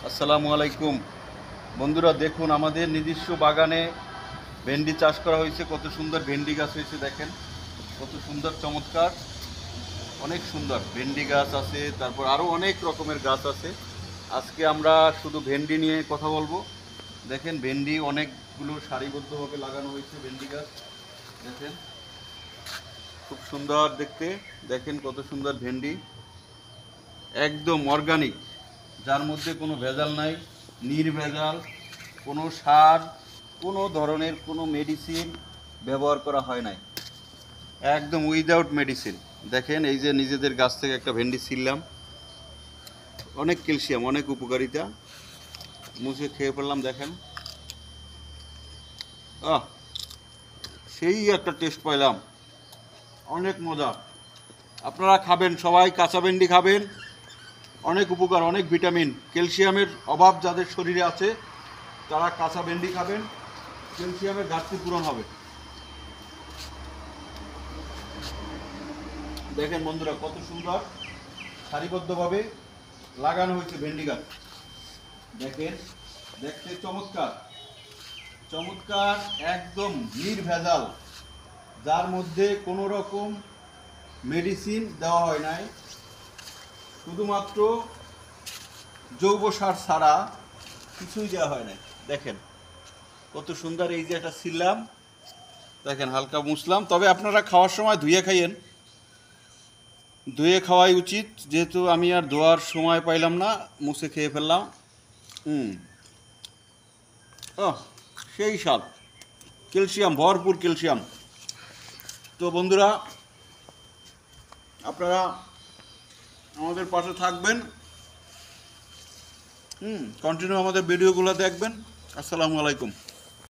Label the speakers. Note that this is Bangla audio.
Speaker 1: আসসালামু আলাইকুম বন্ধুরা, দেখুন আমাদের নিজস্ব বাগানে ভেন্ডি চাষ করা হয়েছে। কত সুন্দর ভেন্ডি গাছ হয়েছে দেখেন, কত সুন্দর চমৎকার, অনেক সুন্দর ভেন্ডি গাছ আছে। তারপর আরও অনেক রকমের গাছ আছে। আজকে আমরা শুধু ভেন্ডি নিয়ে কথা বলবো। দেখেন ভেন্ডি অনেকগুলো সারিবদ্ধভাবে লাগানো হয়েছে ভেন্ডি গাছ। দেখেন খুব সুন্দর দেখতে, দেখেন কত সুন্দর ভেন্ডি, একদম অর্গানিক, যার মধ্যে কোনো ভেজাল নাই, নির্ভেজাল, কোনো সার, কোনো ধরনের কোনো মেডিসিন ব্যবহার করা হয় নাই, একদম উইদাউট মেডিসিন। দেখেন এই যে নিজেদের গাছ থেকে একটা ভেন্ডি ছিললাম, অনেক ক্যালসিয়াম, অনেক উপকারিতা, মুছে খেয়ে ফেললাম। দেখেন আহ, সেই একটা টেস্ট পাইলাম, অনেক মজা। আপনারা খাবেন, সবাই কাঁচা ভেন্ডি খাবেন, অনেক উপকার, অনেক ভিটামিন, ক্যালসিয়ামের অভাব যাদের শরীরে আছে তারা কাঁচা ভেন্ডি খাবেন, ক্যালসিয়ামের ঘাটতি পূরণ হবে। দেখেন বন্ধুরা কত সুন্দর সারিবদ্ধভাবে লাগানো হয়েছে ভেন্ডি গাছ। দেখেন দেখতে চমৎকার চমৎকার, একদম নির্ভেজাল, যার মধ্যে কোনো রকম মেডিসিন দেওয়া হয় নাই, শুধুমাত্র জৈব সার ছাড়া কিছুই দেওয়া হয় নাই। দেখেন কত সুন্দর, এই যে একটা ছিললাম, দেখেন হালকা মুছলাম। তবে আপনারা খাওয়ার সময় ধুয়ে খাইয়েন, ধুয়ে খাওয়াই উচিত, যেহেতু আমি আর ধোয়ার সময় পাইলাম না, মুছে খেয়ে ফেললাম। ও সেই স্বাদ, ক্যালসিয়াম, ভরপুর ক্যালসিয়াম। তো বন্ধুরা, আপনারা আমাদের পাশে থাকবেন, কন্টিনিউ আমাদের ভিডিওগুলো দেখবেন। আসসালামু আলাইকুম।